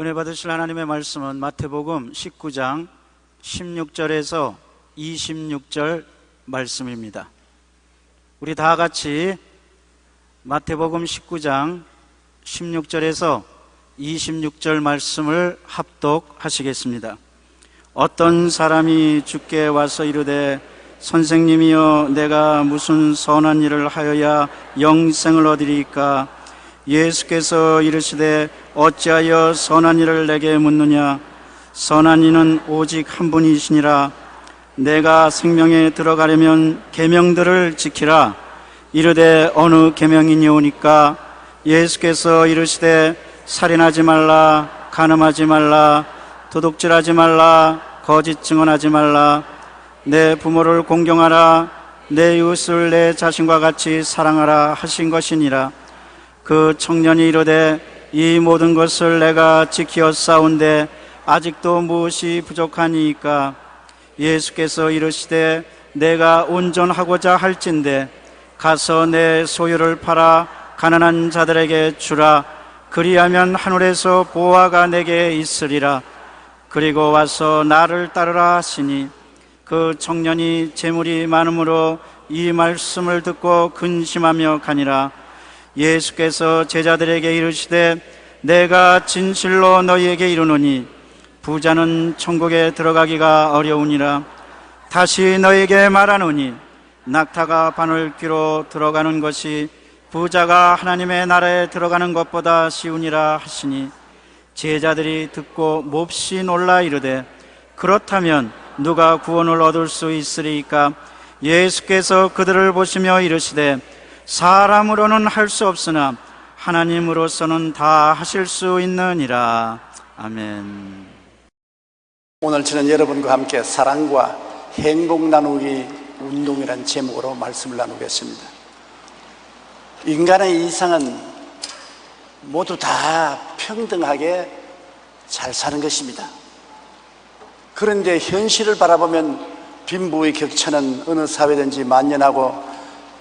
은혜 받으실 하나님의 말씀은 마태복음 19장 16절에서 26절 말씀입니다. 우리 다 같이 마태복음 19장 16절에서 26절 말씀을 합독하시겠습니다. 어떤 사람이 주께 와서 이르되 선생님이여 내가 무슨 선한 일을 하여야 영생을 얻으리이까? 예수께서 이르시되 어찌하여 선한 일을 내게 묻느냐? 선한 이는 오직 한 분이시니라. 내가 생명에 들어가려면 계명들을 지키라. 이르되 어느 계명이니오니까? 예수께서 이르시되 살인하지 말라, 간음하지 말라, 도둑질하지 말라, 거짓 증언하지 말라, 내 부모를 공경하라, 내 이웃을 내 자신과 같이 사랑하라 하신 것이니라. 그 청년이 이르되 이 모든 것을 내가 지키었사온데 아직도 무엇이 부족하니이까? 예수께서 이르시되 내가 온전하고자 할진대 가서 내 소유를 팔아 가난한 자들에게 주라. 그리하면 하늘에서 보화가 내게 있으리라. 그리고 와서 나를 따르라 하시니 그 청년이 재물이 많음으로 이 말씀을 듣고 근심하며 가니라. 예수께서 제자들에게 이르시되 내가 진실로 너희에게 이르노니 부자는 천국에 들어가기가 어려우니라. 다시 너희에게 말하노니 낙타가 바늘귀로 들어가는 것이 부자가 하나님의 나라에 들어가는 것보다 쉬우니라 하시니 제자들이 듣고 몹시 놀라 이르되 그렇다면 누가 구원을 얻을 수 있으리이까? 예수께서 그들을 보시며 이르시되 사람으로는 할 수 없으나 하나님으로서는 다 하실 수 있느니라. 아멘. 오늘 저는 여러분과 함께 사랑과 행복 나누기 운동이라는 제목으로 말씀을 나누겠습니다. 인간의 이상은 모두 다 평등하게 잘 사는 것입니다. 그런데 현실을 바라보면 빈부의 격차는 어느 사회든지 만연하고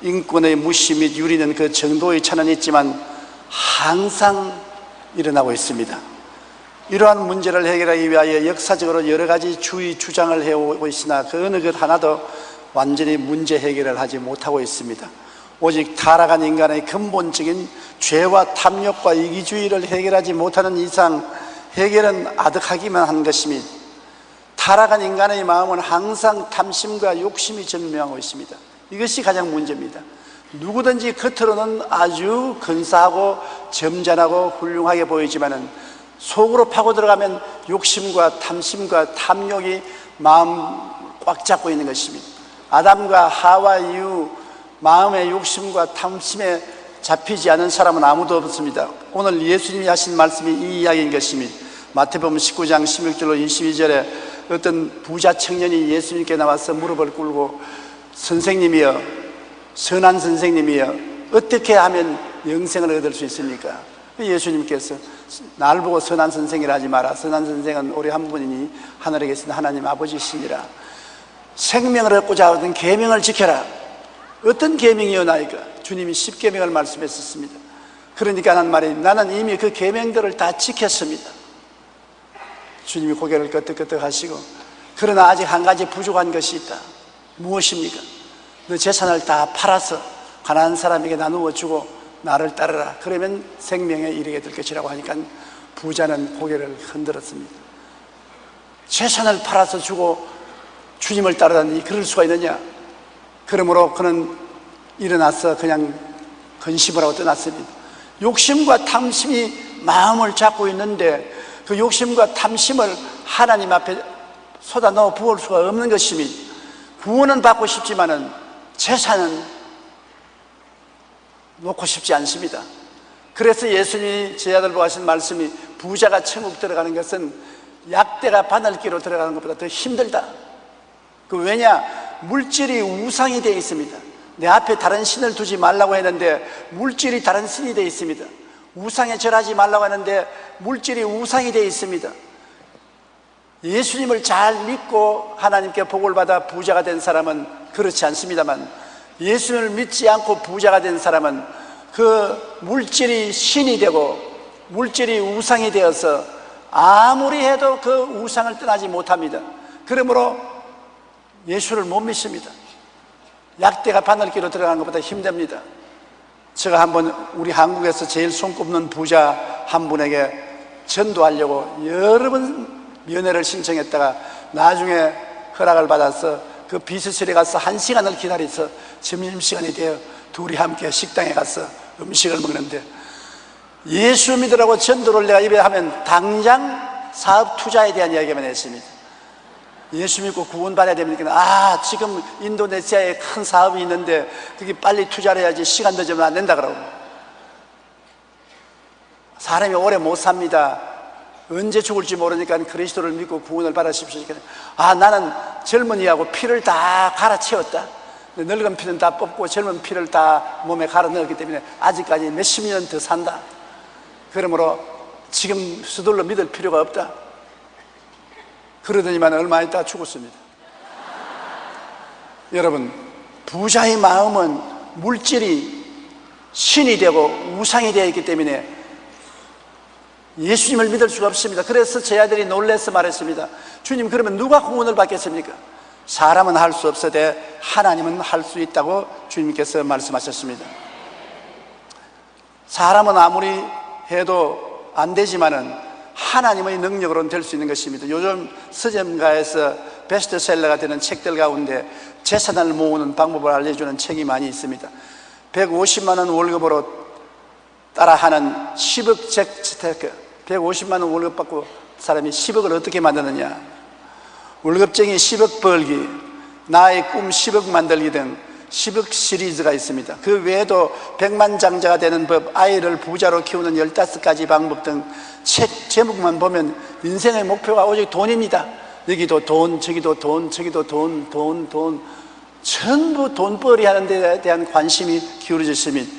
인권의 무시 및 유리는 그 정도의 차는 있지만 항상 일어나고 있습니다. 이러한 문제를 해결하기 위하여 역사적으로 여러 가지 주의 주장을 해오고 있으나 그 어느 것 하나도 완전히 문제 해결을 하지 못하고 있습니다. 오직 타락한 인간의 근본적인 죄와 탐욕과 이기주의를 해결하지 못하는 이상 해결은 아득하기만 한 것이며 타락한 인간의 마음은 항상 탐심과 욕심이 전무하고 있습니다. 이것이 가장 문제입니다. 누구든지 겉으로는 아주 근사하고 점잖하고 훌륭하게 보이지만은 속으로 파고 들어가면 욕심과 탐심과 탐욕이 마음 꽉 잡고 있는 것입니다. 아담과 하와 이후 마음의 욕심과 탐심에 잡히지 않은 사람은 아무도 없습니다. 오늘 예수님이 하신 말씀이 이 이야기인 것입니다. 마태복음 19장 16절로 22절에 어떤 부자 청년이 예수님께 나와서 무릎을 꿇고 선생님이여, 선한 선생님이여, 어떻게 하면 영생을 얻을 수 있습니까? 예수님께서 날 보고 선한 선생이라 하지 마라. 선한 선생은 오래 한 분이니 하늘에 계신 하나님 아버지시니라. 생명을 얻고자 하는 계명을 지켜라. 어떤 계명이오나이까? 주님이 10계명을 말씀했었습니다. 그러니까 하는 말이 나는 이미 그 계명들을 다 지켰습니다. 주님이 고개를 끄덕끄덕 하시고 그러나 아직 한 가지 부족한 것이 있다. 무엇입니까? 너 재산을 다 팔아서 가난한 사람에게 나누어 주고 나를 따르라. 그러면 생명에 이르게 될 것이라고 하니까 부자는 고개를 흔들었습니다. 재산을 팔아서 주고 주님을 따르다니 그럴 수가 있느냐? 그러므로 그는 일어나서 그냥 근심을 하고 떠났습니다. 욕심과 탐심이 마음을 잡고 있는데 그 욕심과 탐심을 하나님 앞에 쏟아 넣어 부을 수가 없는 것입니다. 구원은 받고 싶지만은 재산은 놓고 싶지 않습니다. 그래서 예수님이 제자들 보고 하신 말씀이 부자가 천국 들어가는 것은 약대가 바늘귀로 들어가는 것보다 더 힘들다. 그 왜냐? 물질이 우상이 되어 있습니다. 내 앞에 다른 신을 두지 말라고 했는데 물질이 다른 신이 되어 있습니다. 우상에 절하지 말라고 하는데 물질이 우상이 되어 있습니다. 예수님을 잘 믿고 하나님께 복을 받아 부자가 된 사람은 그렇지 않습니다만 예수님을 믿지 않고 부자가 된 사람은 그 물질이 신이 되고 물질이 우상이 되어서 아무리 해도 그 우상을 떠나지 못합니다. 그러므로 예수를 못 믿습니다. 약대가 바늘기로 들어가는 것보다 힘듭니다. 제가 한번 우리 한국에서 제일 손꼽는 부자 한 분에게 전도하려고 여러 번 면회를 신청했다가 나중에 허락을 받아서 그 비서실에 가서 1시간을 기다려서 점심시간이 되어 둘이 함께 식당에 가서 음식을 먹는데, 예수 믿으라고 전도를 내가 입에 하면 당장 사업 투자에 대한 이야기만 했습니다. 예수 믿고 구원받아야 됩니까? 지금 인도네시아에 큰 사업이 있는데 그게 빨리 투자를 해야지 시간 늦으면 안 된다 그러고. 사람이 오래 못 삽니다. 언제 죽을지 모르니까 그리스도를 믿고 구원을 받으십시오. 나는 젊은이하고 피를 다 갈아채웠다. 늙은 피는 다 뽑고 젊은 피를 다 몸에 갈아 넣었기 때문에 아직까지 몇십 년 더 산다. 그러므로 지금 서둘러 믿을 필요가 없다. 그러더니만 얼마 있다가 죽었습니다. 여러분, 부자의 마음은 물질이 신이 되고 우상이 되어 있기 때문에 예수님을 믿을 수가 없습니다. 그래서 제 아들이 놀라서 말했습니다. 주님, 그러면 누가 구원을 받겠습니까? 사람은 할 수 없으되 하나님은 할 수 있다고 주님께서 말씀하셨습니다. 사람은 아무리 해도 안 되지만은 하나님의 능력으로는 될 수 있는 것입니다. 요즘 서점가에서 베스트셀러가 되는 책들 가운데 재산을 모으는 방법을 알려주는 책이 많이 있습니다. 150만 원 월급으로 따라하는 10억 잭스테크, 150만 원 월급 받고 사람이 10억을 어떻게 만드느냐, 월급쟁이 10억 벌기, 나의 꿈 10억 만들기 등 10억 시리즈가 있습니다. 그 외에도 백만장자가 되는 법, 아이를 부자로 키우는 15가지 방법 등 책 제목만 보면 인생의 목표가 오직 돈입니다. 여기도 돈, 저기도 돈, 저기도 돈, 전부 돈벌이 하는 데 대한 관심이 기울어져 있습니다.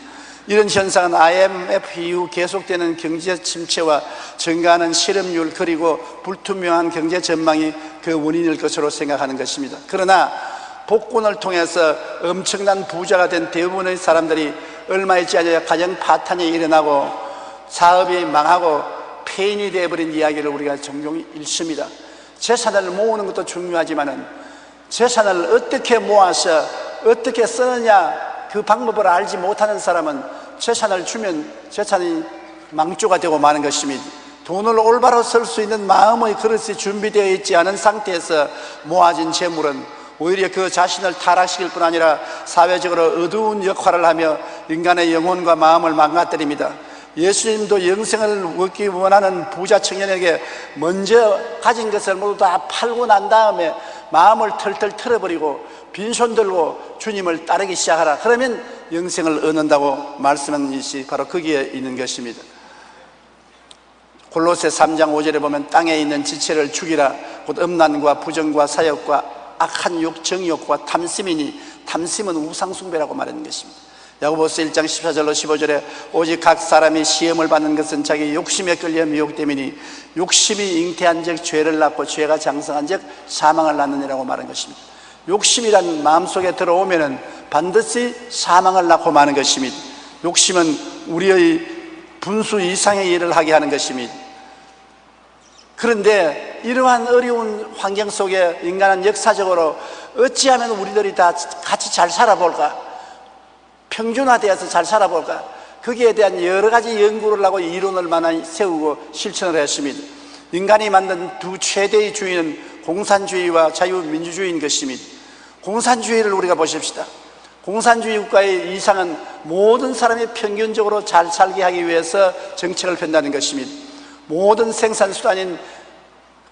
이런 현상은 IMF 이후 계속되는 경제 침체와 증가하는 실업률, 그리고 불투명한 경제 전망이 그 원인일 것으로 생각하는 것입니다. 그러나 복권을 통해서 엄청난 부자가 된 대부분의 사람들이 얼마 있지 않아 가정 파탄이 일어나고 사업이 망하고 폐인이 되어버린 이야기를 우리가 종종 읽습니다. 재산을 모으는 것도 중요하지만은 재산을 어떻게 모아서 어떻게 쓰느냐 그 방법을 알지 못하는 사람은 재산을 주면 재산이 망조가 되고 마는 것입니다. 돈을 올바로 쓸 수 있는 마음의 그릇이 준비되어 있지 않은 상태에서 모아진 재물은 오히려 그 자신을 타락시킬 뿐 아니라 사회적으로 어두운 역할을 하며 인간의 영혼과 마음을 망가뜨립니다. 예수님도 영생을 얻기 원하는 부자 청년에게 먼저 가진 것을 모두 다 팔고 난 다음에 마음을 털털 털어버리고 빈손 들고 주님을 따르기 시작하라, 그러면 영생을 얻는다고 말씀한 것이 바로 거기에 있는 것입니다. 골로새 3장 5절에 보면 땅에 있는 지체를 죽이라, 곧 음란과 부정과 사욕과 악한 욕, 정욕과 탐심이니, 탐심은 우상숭배라고 말하는 것입니다. 야고보서 1장 14절로 15절에 오직 각 사람이 시험을 받는 것은 자기 욕심에 끌려 미혹됨이니 욕심이 잉태한 즉 죄를 낳고 죄가 장성한 즉 사망을 낳느니라고 말한 것입니다. 욕심이란 마음속에 들어오면은 반드시 사망을 낳고 마는 것입니다. 욕심은 우리의 분수 이상의 일을 하게 하는 것입니다. 그런데 이러한 어려운 환경 속에 인간은 역사적으로 어찌하면 우리들이 다 같이 잘 살아볼까, 평준화되어서 잘 살아볼까, 거기에 대한 여러 가지 연구를 하고 이론을 많이 세우고 실천을 했습니다. 인간이 만든 두 최대의 주의는 공산주의와 자유민주주의인 것입니다. 공산주의를 우리가 보십시다. 공산주의 국가의 이상은 모든 사람이 평균적으로 잘 살게 하기 위해서 정책을 편다는 것입니다. 모든 생산수단인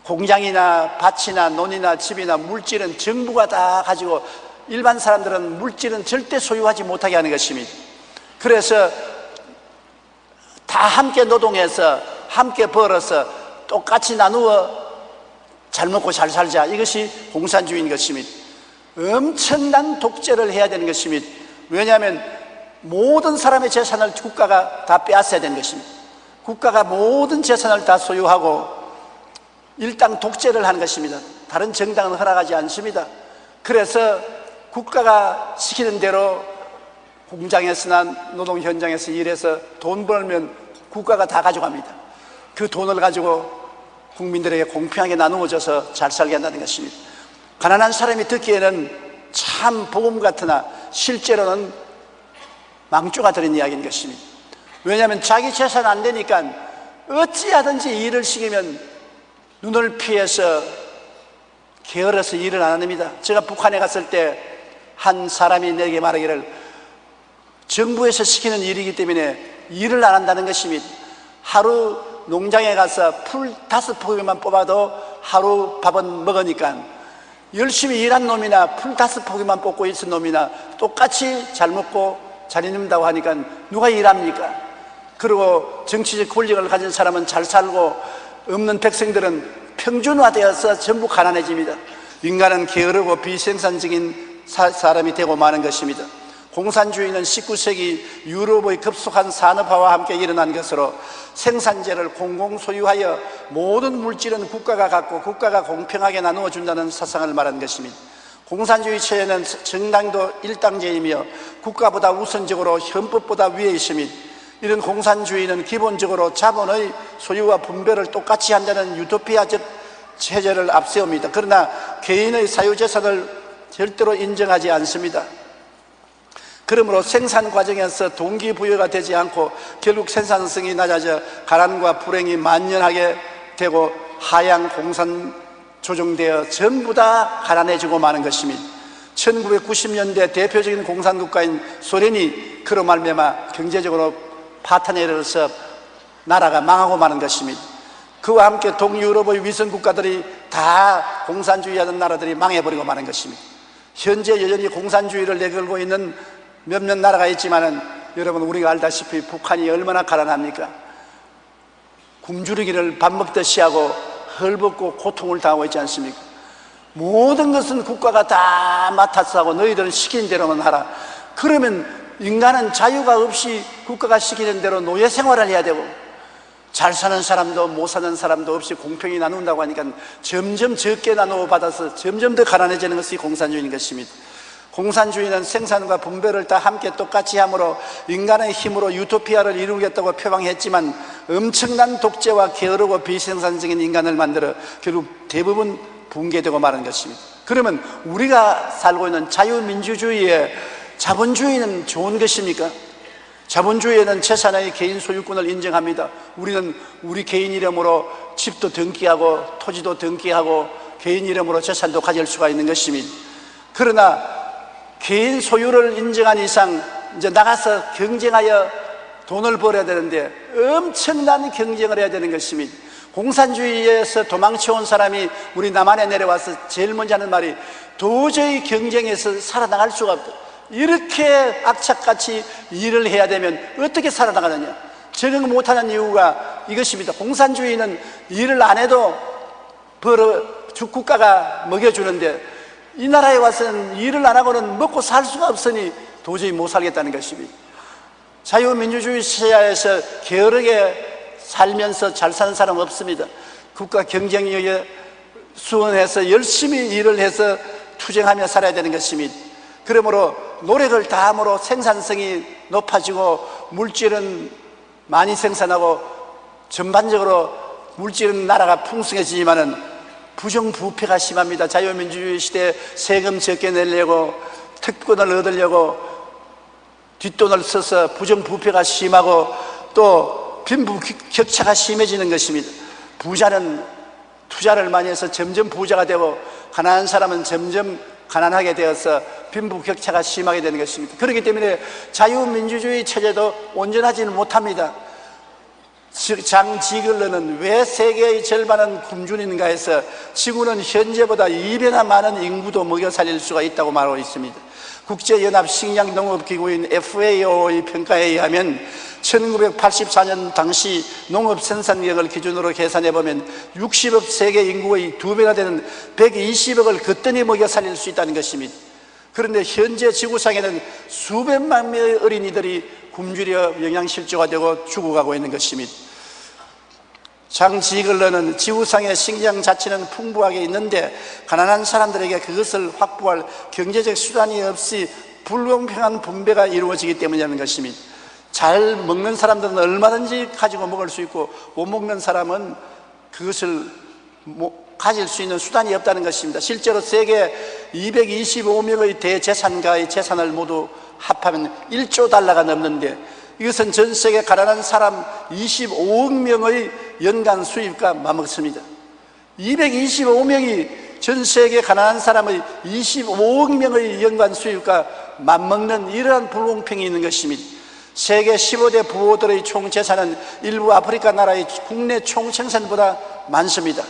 공장이나 밭이나 논이나 집이나 물질은 정부가 다 가지고 일반 사람들은 물질은 절대 소유하지 못하게 하는 것입니다. 그래서 다 함께 노동해서 함께 벌어서 똑같이 나누어 잘 먹고 잘 살자, 이것이 공산주의인 것입니다. 엄청난 독재를 해야 되는 것입니다. 왜냐하면 모든 사람의 재산을 국가가 다 빼앗아야 되는 것입니다. 국가가 모든 재산을 다 소유하고 일당 독재를 하는 것입니다. 다른 정당은 허락하지 않습니다. 그래서 국가가 시키는 대로 공장에서나 노동 현장에서 일해서 돈 벌면 국가가 다 가져갑니다. 그 돈을 가지고 국민들에게 공평하게 나누어져서 잘 살게 한다는 것입니다. 가난한 사람이 듣기에는 참 복음 같으나 실제로는 망조가 들은 이야기인 것입니다. 왜냐하면 자기 재산 안 되니까 어찌하든지 일을 시키면 눈을 피해서 게을러서 일을 안 합니다. 제가 북한에 갔을 때 한 사람이 내게 말하기를 정부에서 시키는 일이기 때문에 일을 안 한다는 것입니다. 하루 농장에 가서 풀 5포기만 뽑아도 하루 밥은 먹으니까 열심히 일한 놈이나 풀 5포기만 뽑고 있은 놈이나 똑같이 잘 먹고 잘 입는다고 하니까 누가 일합니까? 그리고 정치적 권력을 가진 사람은 잘 살고 없는 백성들은 평준화되어서 전부 가난해집니다. 인간은 게으르고 비생산적인 사람이 되고 마는 것입니다. 공산주의는 19세기 유럽의 급속한 산업화와 함께 일어난 것으로 생산재를 공공소유하여 모든 물질은 국가가 갖고 국가가 공평하게 나누어 준다는 사상을 말한 것입니다. 공산주의 체제는 정당도 일당제이며 국가보다 우선적으로 헌법보다 위에 있으며 이런 공산주의는 기본적으로 자본의 소유와 분배를 똑같이 한다는 유토피아적 체제를 앞세웁니다. 그러나 개인의 사유재산을 절대로 인정하지 않습니다. 그러므로 생산 과정에서 동기부여가 되지 않고 결국 생산성이 낮아져 가난과 불행이 만연하게 되고 하향 공산 조정되어 전부 다 가난해지고 마는 것입니다. 1990년대 대표적인 공산국가인 소련이 그로 말미암아 경제적으로 파탄에 이르러서 나라가 망하고 마는 것입니다. 그와 함께 동유럽의 위성국가들이 다 공산주의하던 나라들이 망해버리고 마는 것입니다. 현재 여전히 공산주의를 내걸고 있는 몇몇 나라가 있지만은 여러분 우리가 알다시피 북한이 얼마나 가난합니까? 굶주리기를 밥 먹듯이 하고 헐벗고 고통을 당하고 있지 않습니까? 모든 것은 국가가 다 맡아서 하고 너희들은 시키는 대로만 하라. 그러면 인간은 자유가 없이 국가가 시키는 대로 노예 생활을 해야 되고 잘 사는 사람도 못 사는 사람도 없이 공평히 나눈다고 하니까 점점 적게 나누어 받아서 점점 더 가난해지는 것이 공산주의인 것입니다. 공산주의는 생산과 분배를 다 함께 똑같이 함으로 인간의 힘으로 유토피아를 이루겠다고 표방했지만 엄청난 독재와 게으르고 비생산적인 인간을 만들어 결국 대부분 붕괴되고 마는 것입니다. 그러면 우리가 살고 있는 자유민주주의의 자본주의는 좋은 것입니까? 자본주의에는 재산의 개인 소유권을 인정합니다. 우리는 우리 개인 이름으로 집도 등기하고 토지도 등기하고 개인 이름으로 재산도 가질 수가 있는 것입니다. 그러나 개인 소유를 인정한 이상 이제 나가서 경쟁하여 돈을 벌어야 되는데 엄청난 경쟁을 해야 되는 것입니다. 공산주의에서 도망쳐온 사람이 우리 남한에 내려와서 제일 먼저 하는 말이 도저히 경쟁에서 살아나갈 수가 없다. 이렇게 악착같이 일을 해야 되면 어떻게 살아나가느냐? 적응 못하는 이유가 이것입니다. 공산주의는 일을 안 해도 국가가 먹여주는데 이 나라에 와서는 일을 안 하고는 먹고 살 수가 없으니 도저히 못 살겠다는 것입니다. 자유민주주의 시야에서 게으르게 살면서 잘 사는 사람 없습니다. 국가 경쟁력에 수원해서 열심히 일을 해서 투쟁하며 살아야 되는 것입니다. 그러므로 노력을 다함으로 생산성이 높아지고 물질은 많이 생산하고 전반적으로 물질은 나라가 풍성해지지만은 부정부패가 심합니다. 자유민주주의 시대에 세금 적게 내려고 특권을 얻으려고 뒷돈을 써서 부정부패가 심하고 또 빈부격차가 심해지는 것입니다. 부자는 투자를 많이 해서 점점 부자가 되고 가난한 사람은 점점 가난하게 되어서 빈부격차가 심하게 되는 것입니다. 그렇기 때문에 자유민주주의 체제도 온전하지는 못합니다. 장 지글러는 왜 세계의 절반은 굶주리는가 해서 지구는 현재보다 2배나 많은 인구도 먹여 살릴 수가 있다고 말하고 있습니다. 국제연합 식량농업기구인 FAO의 평가에 의하면 1984년 당시 농업 생산력을 기준으로 계산해보면 60억 세계 인구의 2배나 되는 120억을 거뜬히 먹여 살릴 수 있다는 것입니다. 그런데 현재 지구상에는 수백만 명의 어린이들이 굶주려 영양실조가 되고 죽어가고 있는 것입니다. 장 지글러는 지구상의 식량 자체는 풍부하게 있는데 가난한 사람들에게 그것을 확보할 경제적 수단이 없이 불공평한 분배가 이루어지기 때문이라는 것입니다. 잘 먹는 사람들은 얼마든지 가지고 먹을 수 있고 못 먹는 사람은 그것을 가질 수 있는 수단이 없다는 것입니다. 실제로 세계 225명의 대재산가의 재산을 모두 합하면 1조 달러가 넘는데, 이것은 전 세계 가난한 사람 25억 명의 연간 수입과 맞먹습니다. 225명이 전 세계 가난한 사람의 25억 명의 연간 수입과 맞먹는 이러한 불공평이 있는 것입니다. 세계 15대 부호들의 총 재산은 일부 아프리카 나라의 국내 총 생산보다 많습니다.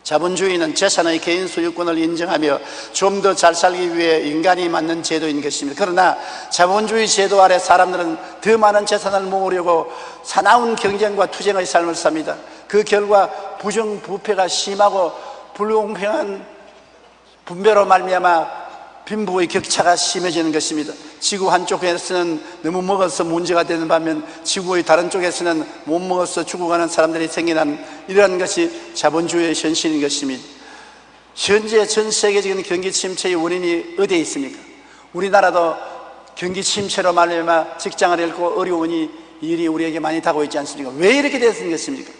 자본주의는 재산의 개인 소유권을 인정하며 좀 더 잘 살기 위해 인간이 만든 제도인 것입니다. 그러나 자본주의 제도 아래 사람들은 더 많은 재산을 모으려고 사나운 경쟁과 투쟁의 삶을 삽니다. 그 결과 부정부패가 심하고 불공평한 분배로 말미암아 빈부의 격차가 심해지는 것입니다. 지구 한쪽에서는 너무 먹어서 문제가 되는 반면 지구의 다른 쪽에서는 못 먹어서 죽어가는 사람들이 생겨난 이러한 것이 자본주의의 현실인 것입니다. 현재 전 세계적인 경기 침체의 원인이 어디에 있습니까? 우리나라도 경기 침체로 말미암아 직장을 잃고 어려우니 일이 우리에게 많이 다가오고 있지 않습니까? 왜 이렇게 됐는 것입니까?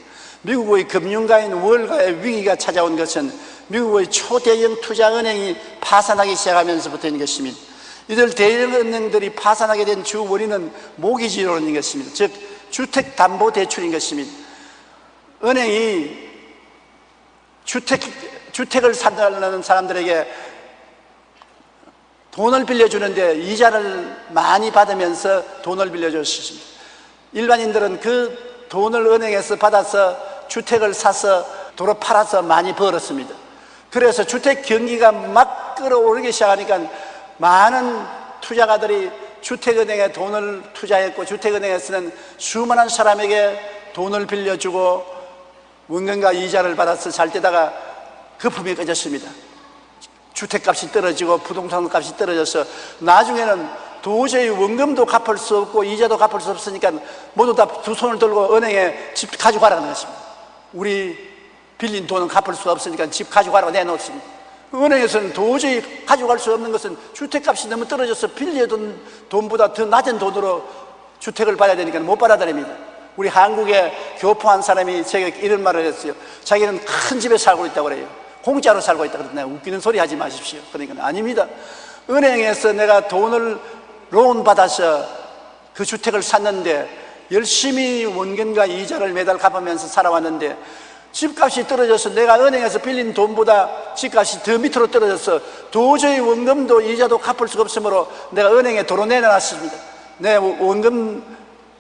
미국의 금융가인 월가의 위기가 찾아온 것은 미국의 초대형 투자은행이 파산하기 시작하면서부터인 것입니다. 이들 대형은행들이 파산하게 된 주 원인은 모기지론인 것입니다. 즉 주택담보대출인 것입니다. 은행이 주택을 사달라는 사람들에게 돈을 빌려주는데 이자를 많이 받으면서 돈을 빌려줬습니다. 일반인들은 그 돈을 은행에서 받아서 주택을 사서 도로 팔아서 많이 벌었습니다. 그래서 주택 경기가 막 끌어오르기 시작하니까 많은 투자가들이 주택은행에 돈을 투자했고, 주택은행에서는 수많은 사람에게 돈을 빌려주고 원금과 이자를 받아서 잘 되다가 거품이 꺼졌습니다. 주택값이 떨어지고 부동산 값이 떨어져서 나중에는 도저히 원금도 갚을 수 없고 이자도 갚을 수 없으니까 모두 다 두 손을 들고 은행에 집 가져가라는 것입니다. 우리 빌린 돈은 갚을 수가 없으니까 집 가져가라고 내놓습니다. 은행에서는 도저히 가져갈 수 없는 것은 주택값이 너무 떨어져서 빌려둔 돈보다 더 낮은 돈으로 주택을 받아야 되니까 못 받아들입니다. 우리 한국에 교포한 사람이 제게 이런 말을 했어요. 자기는 큰 집에 살고 있다고 그래요. 공짜로 살고 있다고 그랬는데, 웃기는 소리 하지 마십시오. 그러니까 아닙니다. 은행에서 내가 돈을 론 받아서 그 주택을 샀는데 열심히 원금과 이자를 매달 갚으면서 살아왔는데 집값이 떨어져서 내가 은행에서 빌린 돈보다 집값이 더 밑으로 떨어져서 도저히 원금도 이자도 갚을 수가 없으므로 내가 은행에 도로 내놔놨습니다. 내 원금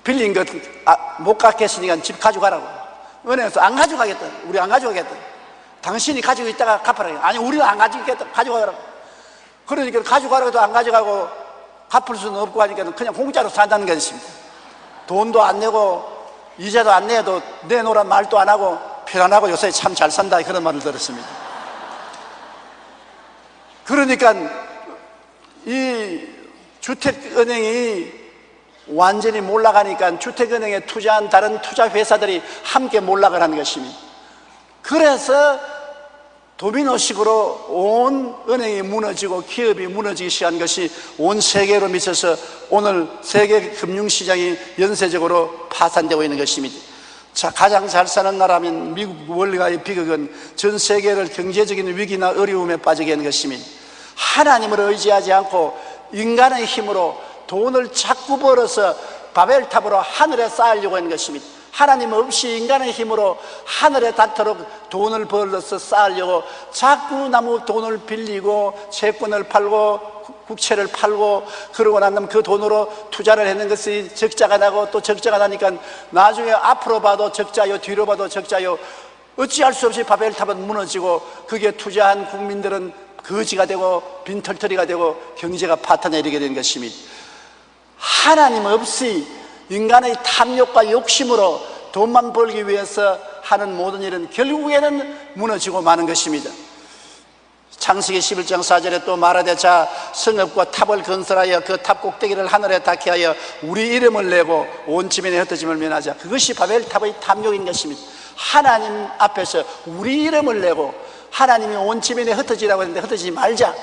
빌린 것 못 갚겠으니까 집 가져가라고. 은행에서 안 가져가겠다. 우리 안 가져가겠다. 당신이 가지고 있다가 갚으라고. 아니, 우리는 안 가지겠다. 가져가라고. 그러니까 가져가라고 해도 안 가져가고 갚을 수는 없고 하니까 그냥 공짜로 산다는 것입니다. 돈도 안 내고 이자도 안 내도 내놓으란 말도 안 하고 편안하고 요새 참 잘 산다, 그런 말을 들었습니다. 그러니까 이 주택은행이 완전히 몰락하니까 주택은행에 투자한 다른 투자회사들이 함께 몰락을 하는 것입니다. 그래서 도미노식으로 온 은행이 무너지고 기업이 무너지기 시작한 것이 온 세계로 미쳐서 오늘 세계 금융시장이 연쇄적으로 파산되고 있는 것입니다. 자, 가장 잘 사는 나라면 미국 월가의 비극은 전 세계를 경제적인 위기나 어려움에 빠지게 하는 것입니다. 하나님을 의지하지 않고 인간의 힘으로 돈을 자꾸 벌어서 바벨탑으로 하늘에 쌓으려고 하는 것입니다. 하나님 없이 인간의 힘으로 하늘에 닿도록 돈을 벌어서 쌓으려고 자꾸 나무 돈을 빌리고 채권을 팔고 국채를 팔고 그러고 난 다음 그 돈으로 투자를 했는 것이 적자가 나고 또 적자가 나니까 나중에 앞으로 봐도 적자요 뒤로 봐도 적자요 어찌할 수 없이 바벨탑은 무너지고 거기에 투자한 국민들은 거지가 되고 빈털터리가 되고 경제가 파탄에 이르게 된 것입니다. 하나님 없이 인간의 탐욕과 욕심으로 돈만 벌기 위해서 하는 모든 일은 결국에는 무너지고 마는 것입니다. 창세기 11장 4절에 또 말하되 자 성읍과 탑을 건설하여 그 탑 꼭대기를 하늘에 닿게 하여 우리 이름을 내고 온 지면에 흩어짐을 면하자. 그것이 바벨탑의 탐욕인 것입니다. 하나님 앞에서 우리 이름을 내고 하나님이 온 지면에 흩어지라고 했는데 흩어지지 말자.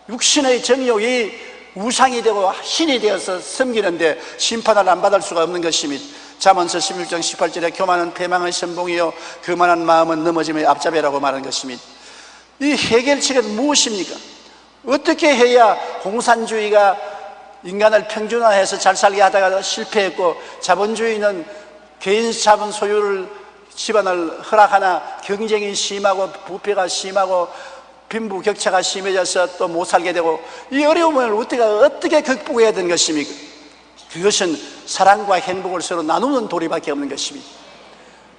육신의 정욕이 우상이 되고 신이 되어서 섬기는데 심판을 안 받을 수가 없는 것입니다. 잠언서 16장 18절에 교만은 패망의 선봉이요 교만한 마음은 넘어짐의 앞잡이라고 말하는 것입니다. 이 해결책은 무엇입니까? 어떻게 해야 공산주의가 인간을 평준화해서 잘 살게 하다가 실패했고, 자본주의는 개인 자본 소유를 집안을 허락하나 경쟁이 심하고 부패가 심하고 빈부격차가 심해져서 또 못 살게 되고, 이 어려움을 어떻게 극복해야 되는 것입니까? 그것은 사랑과 행복을 서로 나누는 도리밖에 없는 것입니다.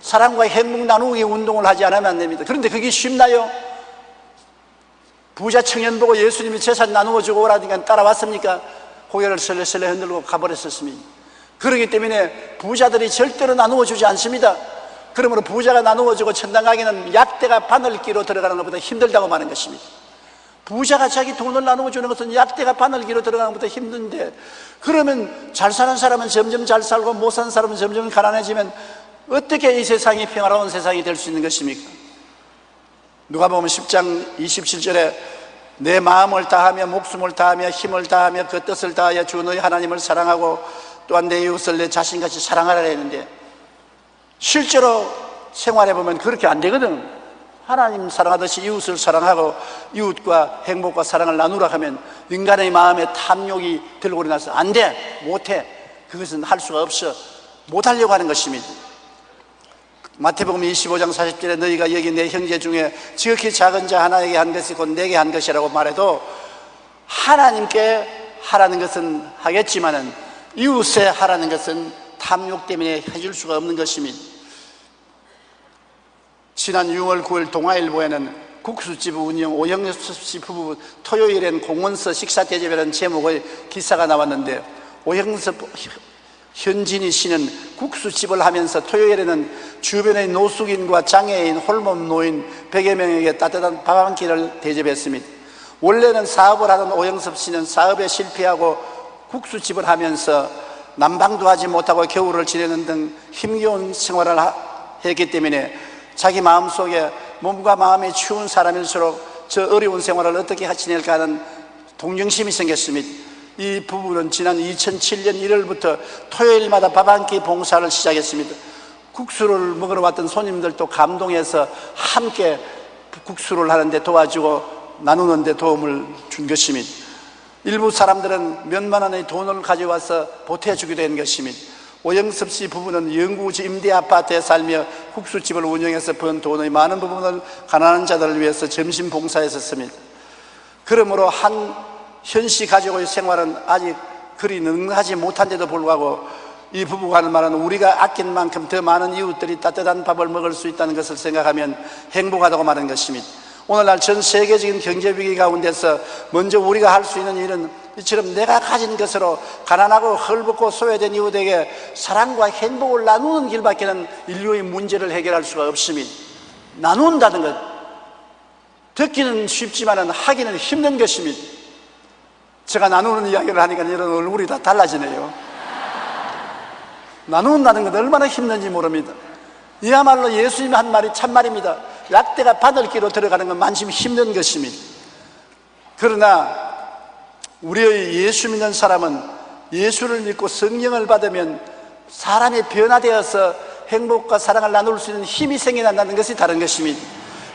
사랑과 행복 나누기 운동을 하지 않으면 안 됩니다. 그런데 그게 쉽나요? 부자 청년 보고 예수님이 재산 나누어 주고 오라니까 따라왔습니까? 고개를 설레설레 흔들고 가버렸었습니다. 그렇기 때문에 부자들이 절대로 나누어 주지 않습니다. 그러므로 부자가 나누어 주고 천당 가기는 약대가 바늘 끼로 들어가는 것보다 힘들다고 말하는 것입니다. 부자가 자기 돈을 나누어 주는 것은 약대가 바늘 끼로 들어가는 것보다 힘든데, 그러면 잘 사는 사람은 점점 잘 살고 못 사는 사람은 점점 가난해지면 어떻게 이 세상이 평화로운 세상이 될 수 있는 것입니까? 누가복음 10장 27절에 내 마음을 다하며 목숨을 다하며 힘을 다하며 그 뜻을 다하여 주 너희 하나님을 사랑하고 또한 내 이웃을 내 자신같이 사랑하라 했는데, 실제로 생활해보면 그렇게 안 되거든. 하나님 사랑하듯이 이웃을 사랑하고 이웃과 행복과 사랑을 나누라 하면 인간의 마음에 탐욕이 들고 일어나서 안 돼, 못해. 그것은 할 수가 없어. 못하려고 하는 것입니다. 마태복음 25장 40절에 너희가 여기 내 형제 중에 지극히 작은 자 하나에게 한 것이 곧 내게 한 것이라고 말해도, 하나님께 하라는 것은 하겠지만은 이웃에 하라는 것은 탐욕 때문에 해줄 수가 없는 것입니다. 지난 6월 9일 동아일보에는 국수집 운영 오영섭 씨 부부 토요일엔 공원서 식사 대접이라는 제목의 기사가 나왔는데, 오영섭 현진희 씨는 국수집을 하면서 토요일에는 주변의 노숙인과 장애인, 홀몸 노인 100여 명에게 따뜻한 밥 한 끼를 대접했습니다. 원래는 사업을 하던 오영섭 씨는 사업에 실패하고 국수집을 하면서 난방도 하지 못하고 겨울을 지내는 등 힘겨운 생활을 했기 때문에 자기 마음속에 몸과 마음이 추운 사람일수록 저 어려운 생활을 어떻게 지낼까 하는 동정심이 생겼습니다. 이 부부는 지난 2007년 1월부터 토요일마다 밥 한 끼 봉사를 시작했습니다. 국수를 먹으러 왔던 손님들도 감동해서 함께 국수를 하는데 도와주고 나누는데 도움을 준 것입니다. 일부 사람들은 몇만 원의 돈을 가져와서 보태주기도 한 것입니다. 오영섭 씨 부부는 영구 임대 아파트에 살며 국수집을 운영해서 번 돈의 많은 부분을 가난한 자들을 위해서 점심 봉사했었습니다. 그러므로 현 씨 가족의 생활은 아직 그리 능하지 못한데도 불구하고 이 부부가 하는 말은 우리가 아낀 만큼 더 많은 이웃들이 따뜻한 밥을 먹을 수 있다는 것을 생각하면 행복하다고 말하는 것입니다. 오늘날 전 세계적인 경제 위기 가운데서 먼저 우리가 할 수 있는 일은 이처럼 내가 가진 것으로 가난하고 헐벗고 소외된 이웃에게 사랑과 행복을 나누는 길밖에는 인류의 문제를 해결할 수가 없습니다. 나눈다는 것, 듣기는 쉽지만 하기는 힘든 것입니다. 제가 나누는 이야기를 하니까 이런 얼굴이 다 달라지네요. 나눈다는 것 얼마나 힘든지 모릅니다. 이야말로 예수님이 한 말이 참말입니다. 약대가 바늘기로 들어가는 건 만심 힘든 것입니다. 그러나 우리의 예수 믿는 사람은 예수를 믿고 성령을 받으면 사람이 변화되어서 행복과 사랑을 나눌 수 있는 힘이 생겨난다는 것이 다른 것입니다.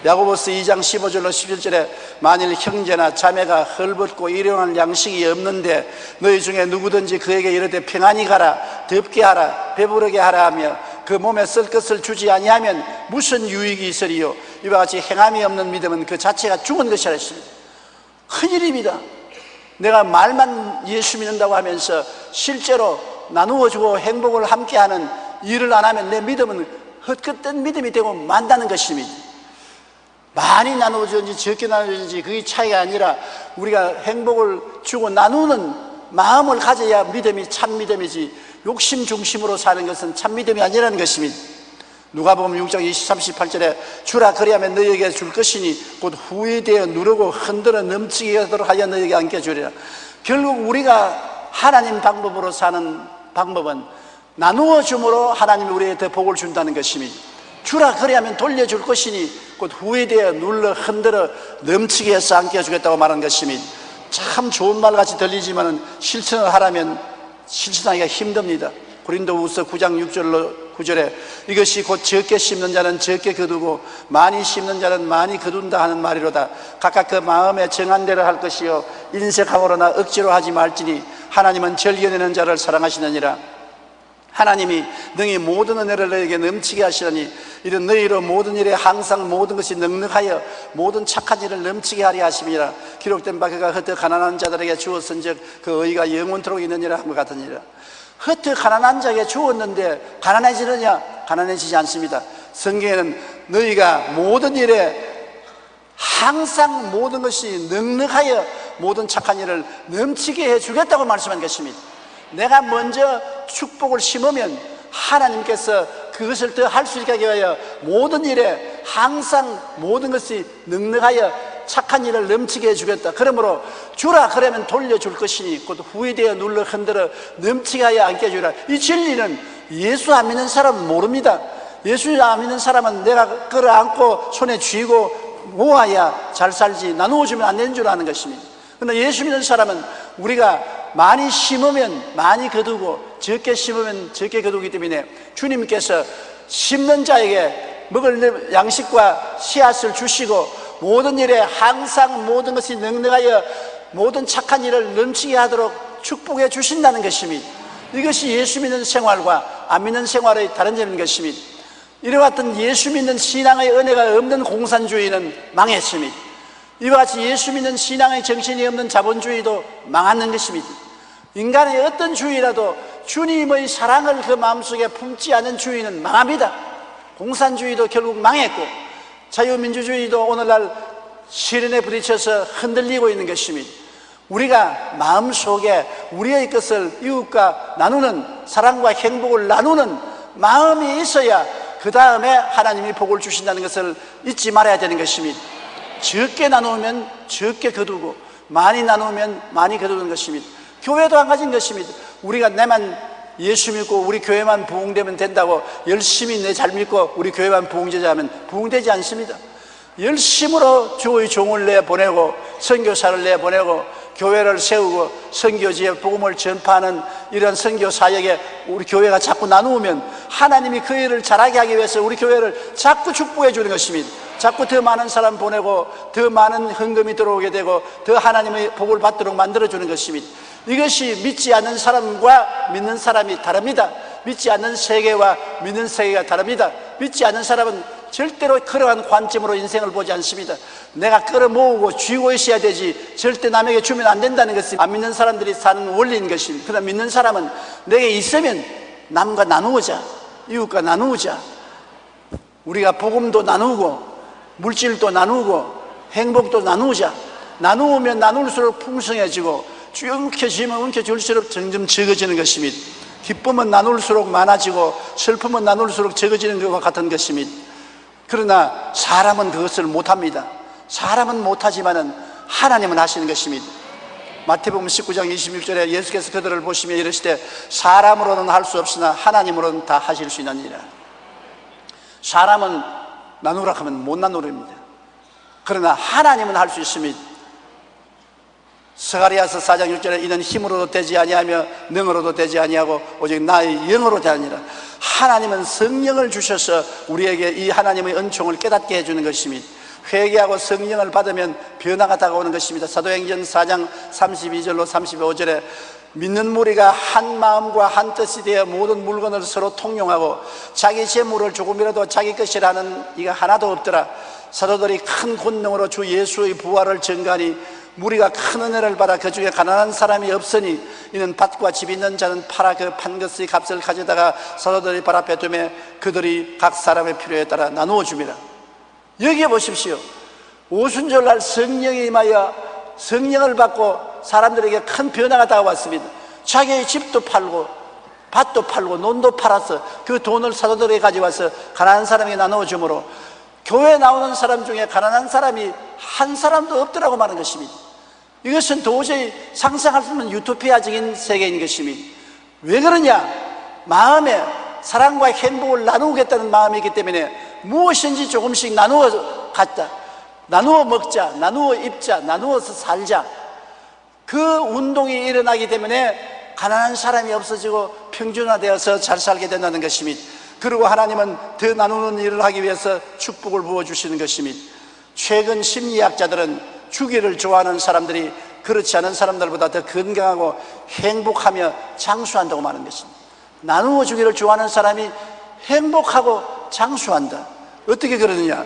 야고보서 2장 15절로 17절에 만일 형제나 자매가 헐벗고 일용할 양식이 없는데 너희 중에 누구든지 그에게 이르되 평안히 가라, 덥게 하라, 배부르게 하라 하며 그 몸에 쓸 것을 주지 아니하면 무슨 유익이 있으리요? 이와 같이 행함이 없는 믿음은 그 자체가 죽은 것이라 했습니다. 큰일입니다. 내가 말만 예수 믿는다고 하면서 실제로 나누어주고 행복을 함께하는 일을 안 하면 내 믿음은 헛것된 믿음이 되고 만다는 것입니다. 많이 나누어주는지 적게 나누어주는지 그게 차이가 아니라 우리가 행복을 주고 나누는 마음을 가져야 믿음이 참 믿음이지, 욕심 중심으로 사는 것은 참 믿음이 아니라는 것입니다. 누가복음 6장 28절에 주라 그리하면 너희에게 줄 것이니 곧 후회되어 누르고 흔들어 넘치게 하도록 하여 너희에게 안겨주리라. 결국 우리가 하나님 방법으로 사는 방법은 나누어 줌으로 하나님이 우리에게 더 복을 준다는 것입니다. 주라 그리하면 돌려줄 것이니 곧 후회되어 눌러 흔들어 넘치게 해서 안겨주겠다고 말하는 것입니다. 참 좋은 말같이 들리지만 실천을 하라면 실천하기가 힘듭니다. 고린도후서 9장 9절에 이것이 곧 적게 심는 자는 적게 거두고 많이 심는 자는 많이 거둔다 하는 말이로다. 각각 그 마음에 정한 대로 할 것이요 인색함으로나 억지로 하지 말지니 하나님은 절겨내는 자를 사랑하시느니라. 하나님이 능히 모든 은혜를 너에게 넘치게 하시려니 이런 너희로 모든 일에 항상 모든 것이 넉넉하여 모든 착한 일을 넘치게 하려 하심이라. 기록된 바 그가 흩어 가난한 자들에게 주었은즉 그 의가 영원토록 있느니라 한 것 같으니라. 흩어 가난한 자에게 주었는데 가난해지느냐? 가난해지지 않습니다. 성경에는 너희가 모든 일에 항상 모든 것이 넉넉하여 모든 착한 일을 넘치게 해주겠다고 말씀한 것입니다. 내가 먼저 축복을 심으면 하나님께서 그것을 더 할 수 있게 하기 위하여 모든 일에 항상 모든 것이 넉넉하여 착한 일을 넘치게 해주겠다. 그러므로 주라 그러면 돌려줄 것이니 곧 후회되어 눌러 흔들어 넘치게 하여 안게 해주라. 이 진리는 예수 안 믿는 사람은 모릅니다. 예수 안 믿는 사람은 내가 끌어안고 손에 쥐고 모아야 잘 살지 나누어 주면 안 되는 줄 아는 것입니다. 그러나 예수 믿는 사람은 우리가 많이 심으면 많이 거두고 적게 심으면 적게 거두기 때문에 주님께서 심는 자에게 먹을 양식과 씨앗을 주시고 모든 일에 항상 모든 것이 넉넉하여 모든 착한 일을 넘치게 하도록 축복해 주신다는 것입니다. 이것이 예수 믿는 생활과 안 믿는 생활의 다른 점인 것입니다. 이와 같은 예수 믿는 신앙의 은혜가 없는 공산주의는 망했습니다. 이와 같이 예수 믿는 신앙의 정신이 없는 자본주의도 망하는 것입니다. 인간의 어떤 주의라도 주님의 사랑을 그 마음속에 품지 않은 주의는 망합니다. 공산주의도 결국 망했고 자유민주주의도 오늘날 시련에 부딪혀서 흔들리고 있는 것입니다. 우리가 마음속에 우리의 것을 이웃과 나누는 사랑과 행복을 나누는 마음이 있어야 그 다음에 하나님이 복을 주신다는 것을 잊지 말아야 되는 것입니다. 적게 나누면 적게 거두고 많이 나누면 많이 거두는 것입니다. 교회도 한 가지인 것입니다. 우리가 내만 예수 믿고 우리 교회만 부흥되면 된다고 열심히 내 잘 믿고 우리 교회만 부흥되자면 부흥되지 않습니다. 열심으로 주의 종을 내보내고 선교사를 내보내고 교회를 세우고 선교지에 복음을 전파하는 이런 선교 사역에 우리 교회가 자꾸 나누면 하나님이 그 일을 잘하게 하기 위해서 우리 교회를 자꾸 축복해 주는 것입니다. 자꾸 더 많은 사람 보내고 더 많은 헌금이 들어오게 되고 더 하나님의 복을 받도록 만들어주는 것입니다. 이것이 믿지 않는 사람과 믿는 사람이 다릅니다. 믿지 않는 세계와 믿는 세계가 다릅니다. 믿지 않는 사람은 절대로 그러한 관점으로 인생을 보지 않습니다. 내가 끌어모으고 쥐고 있어야 되지 절대 남에게 주면 안 된다는 것이 안 믿는 사람들이 사는 원리인 것입니다. 그러나 믿는 사람은 내게 있으면 남과 나누자, 이웃과 나누자, 우리가 복음도 나누고 물질도 나누고 행복도 나누자. 나누면 나눌수록 풍성해지고 움켜쥐면 움켜줄수록 점점 적어지는 것입니다. 기쁨은 나눌수록 많아지고 슬픔은 나눌수록 적어지는 것과 같은 것입니다. 그러나 사람은 그것을 못합니다. 사람은 못하지만은 하나님은 하시는 것입니다. 마태복음 19장 26절에 예수께서 그들을 보시며 이르시되 사람으로는 할 수 없으나 하나님으로는 다 하실 수 있느니라. 사람은 나누라 하면 못 나누립니다. 그러나 하나님은 할 수 있습니다. 스가랴서 4장 6절에 이는 힘으로도 되지 아니하며 능으로도 되지 아니하고 오직 나의 영으로 되느니라. 하나님은 성령을 주셔서 우리에게 이 하나님의 은총을 깨닫게 해주는 것입니다. 회개하고 성령을 받으면 변화가 다가오는 것입니다. 사도행전 4장 32절로 35절에 믿는 무리가 한 마음과 한 뜻이 되어 모든 물건을 서로 통용하고 자기 재물을 조금이라도 자기 것이라는 이가 하나도 없더라. 사도들이 큰 권능으로 주 예수의 부활을 증거하니 무리가 큰 은혜를 받아 그 중에 가난한 사람이 없으니 이는 밭과 집 있는 자는 팔아 그 판 것의 값을 가져다가 사도들이 발 앞에 두며 그들이 각 사람의 필요에 따라 나누어 줍니다. 여기에 보십시오. 오순절날 성령이 임하여 성령을 받고 사람들에게 큰 변화가 다가왔습니다. 자기의 집도 팔고 밭도 팔고 논도 팔아서 그 돈을 사도들에게 가져와서 가난한 사람에게 나누어 주므로 교회에 나오는 사람 중에 가난한 사람이 한 사람도 없더라고 말하는 것입니다. 이것은 도저히 상상할 수 없는 유토피아적인 세계인 것입니다. 왜 그러냐? 마음에 사랑과 행복을 나누겠다는 마음이기 때문에 무엇인지 조금씩 나누어 갖자, 나누어 먹자, 나누어 입자, 나누어서 살자. 그 운동이 일어나기 때문에 가난한 사람이 없어지고 평준화되어서 잘 살게 된다는 것입니다. 그리고 하나님은 더 나누는 일을 하기 위해서 축복을 부어주시는 것입니다. 최근 심리학자들은 주기를 좋아하는 사람들이 그렇지 않은 사람들보다 더 건강하고 행복하며 장수한다고 말하는 것입니다. 나누어 주기를 좋아하는 사람이 행복하고 장수한다. 어떻게 그러느냐?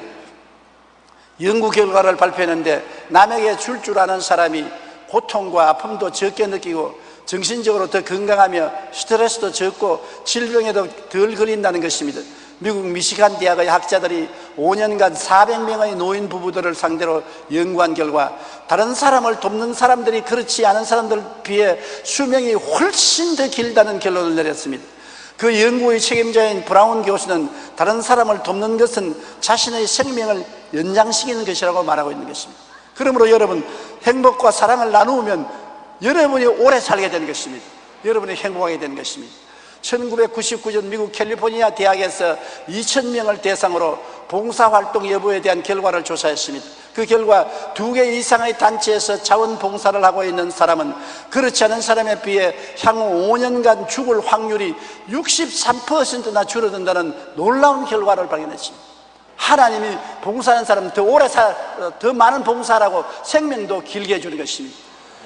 연구 결과를 발표했는데 남에게 줄 줄 아는 사람이 고통과 아픔도 적게 느끼고 정신적으로 더 건강하며 스트레스도 적고 질병에도 덜 걸린다는 것입니다. 미국 미시간 대학의 학자들이 5년간 400명의 노인 부부들을 상대로 연구한 결과 다른 사람을 돕는 사람들이 그렇지 않은 사람들 비해 수명이 훨씬 더 길다는 결론을 내렸습니다. 그 연구의 책임자인 브라운 교수는 다른 사람을 돕는 것은 자신의 생명을 연장시키는 것이라고 말하고 있는 것입니다. 그러므로 여러분, 행복과 사랑을 나누면 여러분이 오래 살게 되는 것입니다. 여러분이 행복하게 되는 것입니다. 1999년 미국 캘리포니아 대학에서 2,000명을 대상으로 봉사활동 여부에 대한 결과를 조사했습니다. 그 결과 2개 이상의 단체에서 자원봉사를 하고 있는 사람은 그렇지 않은 사람에 비해 향후 5년간 죽을 확률이 63%나 줄어든다는 놀라운 결과를 발견했습니다. 하나님이 봉사하는 사람은 더 오래 더 많은 봉사라고 생명도 길게 해주는 것입니다.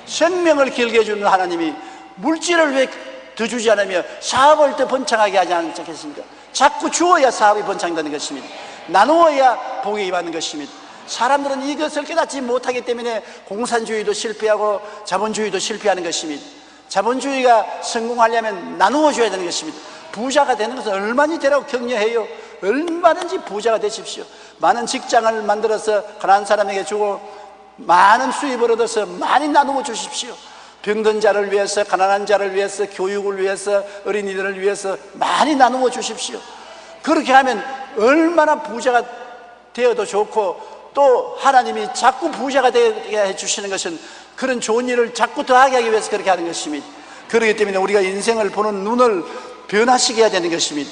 생명을 길게 해주는 하나님이 물질을 왜 더 주지 않으며 사업을 더 번창하게 하지 않겠습니까? 자꾸 주어야 사업이 번창되는 것입니다. 나누어야 복이 받는 것입니다. 사람들은 이것을 깨닫지 못하기 때문에 공산주의도 실패하고 자본주의도 실패하는 것입니다. 자본주의가 성공하려면 나누어 줘야 되는 것입니다. 부자가 되는 것은 얼마나 되라고 격려해요. 얼마든지 부자가 되십시오. 많은 직장을 만들어서 가난한 사람에게 주고 많은 수입을 얻어서 많이 나누어 주십시오. 병든 자를 위해서, 가난한 자를 위해서, 교육을 위해서, 어린이들을 위해서 많이 나누어 주십시오. 그렇게 하면 얼마나 부자가 되어도 좋고, 또 하나님이 자꾸 부자가 되게 해주시는 것은 그런 좋은 일을 자꾸 더하게 하기 위해서 그렇게 하는 것입니다. 그렇기 때문에 우리가 인생을 보는 눈을 변화시켜야 되는 것입니다.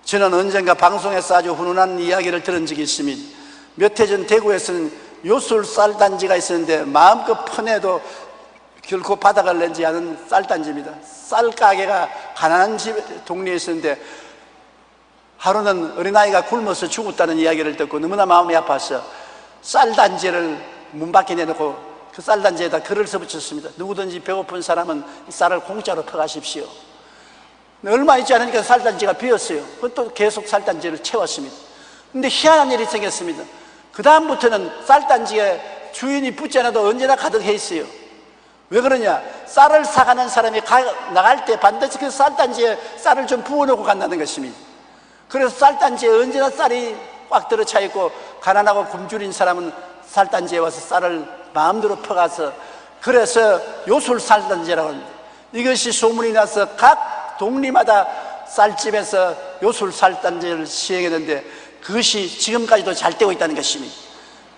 저는 언젠가 방송에서 아주 훈훈한 이야기를 들은 적이 있습니다. 몇 해 전 대구에서는 요술 쌀단지가 있었는데 마음껏 퍼내도 결코 바닥을 내지 않은 쌀단지입니다. 쌀가게가 가난한 집 동네에 있었는데 하루는 어린아이가 굶어서 죽었다는 이야기를 듣고 너무나 마음이 아파서 쌀단지를 문 밖에 내놓고 그 쌀단지에다 글을 써붙였습니다. 누구든지 배고픈 사람은 쌀을 공짜로 퍼가십시오. 얼마 있지 않으니까 쌀단지가 비었어요. 그것도 계속 쌀단지를 채웠습니다. 근데 희한한 일이 생겼습니다. 그 다음부터는 쌀단지에 주인이 붙지 않아도 언제나 가득해 있어요. 왜 그러냐? 쌀을 사가는 사람이 나갈 때 반드시 그 쌀단지에 쌀을 좀 부어놓고 간다는 것입니다. 그래서 쌀단지에 언제나 쌀이 꽉 들어차 있고 가난하고 굶주린 사람은 쌀단지에 와서 쌀을 마음대로 퍼가서, 그래서 요술 쌀단지라고 합니다. 이것이 소문이 나서 각 동리마다 쌀집에서 요술 쌀단지를 시행했는데 그것이 지금까지도 잘 되고 있다는 것입니다.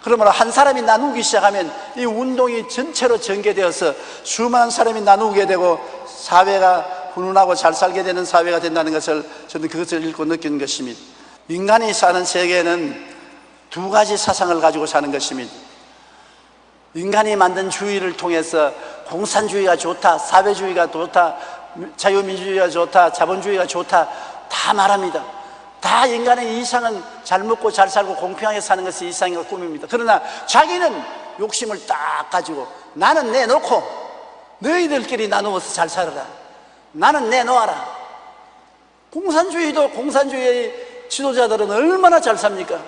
그러므로 한 사람이 나누기 시작하면 이 운동이 전체로 전개되어서 수많은 사람이 나누게 되고 사회가 훈훈하고 잘 살게 되는 사회가 된다는 것을 저는 그것을 읽고 느끼는 것입니다. 인간이 사는 세계에는 두 가지 사상을 가지고 사는 것입니다. 인간이 만든 주의를 통해서 공산주의가 좋다, 사회주의가 좋다, 자유민주주의가 좋다, 자본주의가 좋다 다 말합니다. 다 인간의 이상은 잘 먹고 잘 살고 공평하게 사는 것이 이상과 꿈입니다. 그러나 자기는 욕심을 딱 가지고 나는 내놓고 너희들끼리 나누어서 잘 살아라, 나는 내놓아라. 공산주의의 지도자들은 얼마나 잘 삽니까?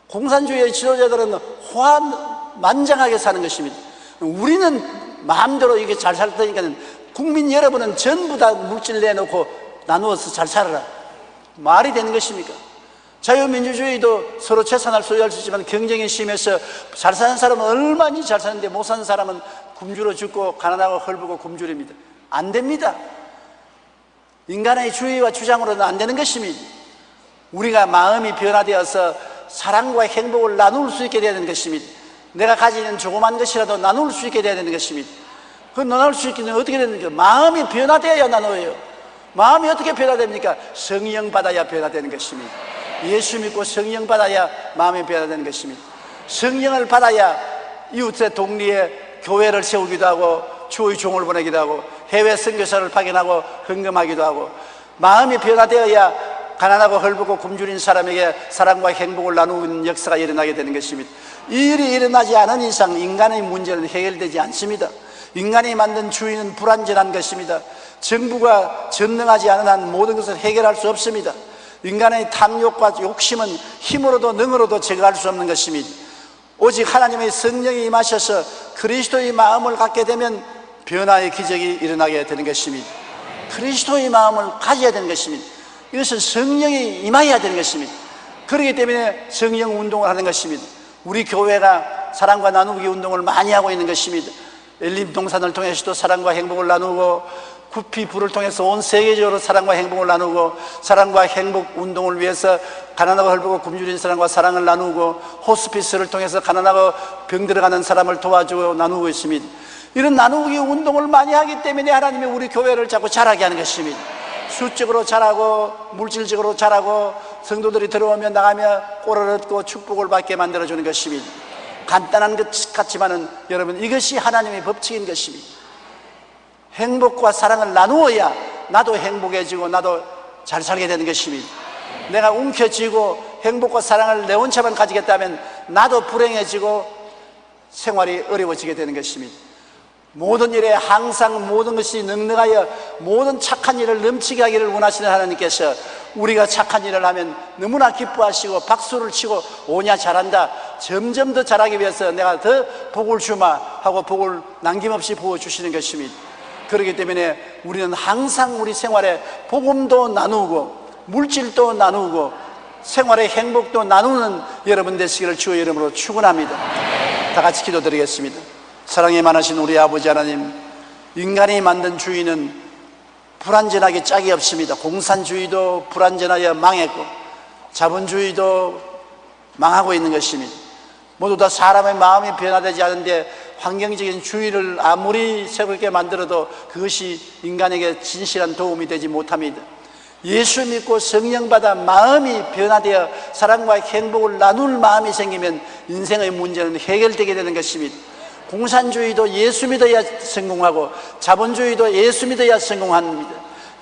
공산주의의 지도자들은 호환만장하게 사는 것입니다. 우리는 마음대로 이게 잘 살다니까 국민 여러분은 전부 다 물질 내놓고 나누어서 잘 살아라. 말이 되는 것입니까? 자유민주주의도 서로 재산을 소유할 수 있지만 경쟁이 심해서 잘 사는 사람은 얼마나 잘 사는데 못 사는 사람은 굶주려 죽고 가난하고 헐벗고 굶주립니다. 안 됩니다. 인간의 주의와 주장으로는 안 되는 것입니다. 우리가 마음이 변화되어서 사랑과 행복을 나눌 수 있게 되는 것입니다. 내가 가지는 조그만 것이라도 나눌 수 있게 되는 것입니다. 그 나눌 수 있게 되면 어떻게 되는 거예요? 마음이 변화되어야 나눠요. 마음이 어떻게 변화됩니까? 성령 받아야 변화되는 것입니다. 예수 믿고 성령 받아야 마음이 변화되는 것입니다. 성령을 받아야 이웃의 동리에 교회를 세우기도 하고 주의 종을 보내기도 하고 해외 선교사를 파견하고 헌금하기도 하고, 마음이 변화되어야 가난하고 헐벗고 굶주린 사람에게 사랑과 행복을 나누는 역사가 일어나게 되는 것입니다. 이 일이 일어나지 않은 이상 인간의 문제는 해결되지 않습니다. 인간이 만든 주인은 불완전한 것입니다. 정부가 전능하지 않은 한 모든 것을 해결할 수 없습니다. 인간의 탐욕과 욕심은 힘으로도 능으로도 제거할 수 없는 것입니다. 오직 하나님의 성령이 임하셔서 그리스도의 마음을 갖게 되면 변화의 기적이 일어나게 되는 것입니다. 그리스도의 마음을 가져야 되는 것입니다. 이것은 성령이 임하여야 되는 것입니다. 그렇기 때문에 성령 운동을 하는 것입니다. 우리 교회가 사랑과 나누기 운동을 많이 하고 있는 것입니다. 엘림 동산을 통해서도 사랑과 행복을 나누고, 구피 불을 통해서 온 세계적으로 사랑과 행복을 나누고, 사랑과 행복 운동을 위해서 가난하고 헐벗고 굶주린 사람과 사랑을 나누고, 호스피스를 통해서 가난하고 병들어가는 사람을 도와주고 나누고 있습니다. 이런 나누기 운동을 많이 하기 때문에 하나님이 우리 교회를 자꾸 자라게 하는 것입니다. 수적으로 자라고 물질적으로 자라고, 성도들이 들어오면 나가며 꼴을 얻고 축복을 받게 만들어주는 것입니다. 간단한 것 같지만은 여러분, 이것이 하나님의 법칙인 것입니다. 행복과 사랑을 나누어야 나도 행복해지고 나도 잘 살게 되는 것입니다. 내가 움켜쥐고 행복과 사랑을 내 혼자만 가지겠다면 나도 불행해지고 생활이 어려워지게 되는 것입니다. 모든 일에 항상 모든 것이 넉넉하여 모든 착한 일을 넘치게 하기를 원하시는 하나님께서 우리가 착한 일을 하면 너무나 기뻐하시고 박수를 치고 오냐 잘한다, 점점 더 잘하기 위해서 내가 더 복을 주마 하고 복을 남김없이 부어주시는 것입니다. 그렇기 때문에 우리는 항상 우리 생활에 복음도 나누고 물질도 나누고 생활의 행복도 나누는 여러분 되시기를 주의 이름으로 축원합니다. 다 같이 기도드리겠습니다. 사랑이 많으신 우리 아버지 하나님, 인간이 만든 주인은 불완전하게 짝이 없습니다. 공산주의도 불완전하여 망했고 자본주의도 망하고 있는 것입니다. 모두 다 사람의 마음이 변화되지 않은데 환경적인 주의를 아무리 새롭게 만들어도 그것이 인간에게 진실한 도움이 되지 못합니다. 예수 믿고 성령 받아 마음이 변화되어 사랑과 행복을 나눌 마음이 생기면 인생의 문제는 해결되게 되는 것입니다. 공산주의도 예수 믿어야 성공하고 자본주의도 예수 믿어야 성공합니다.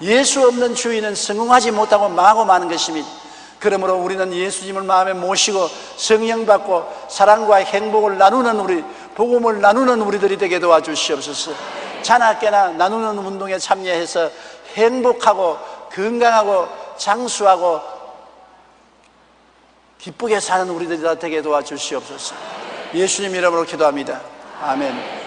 예수 없는 주의는 성공하지 못하고 망하고 마는 것입니다. 그러므로 우리는 예수님을 마음에 모시고 성령 받고 사랑과 행복을 나누는 우리, 복음을 나누는 우리들이 되게 도와주시옵소서. 자나깨나 나누는 운동에 참여해서 행복하고 건강하고 장수하고 기쁘게 사는 우리들이 다 되게 도와주시옵소서. 예수님 이름으로 기도합니다. 아멘.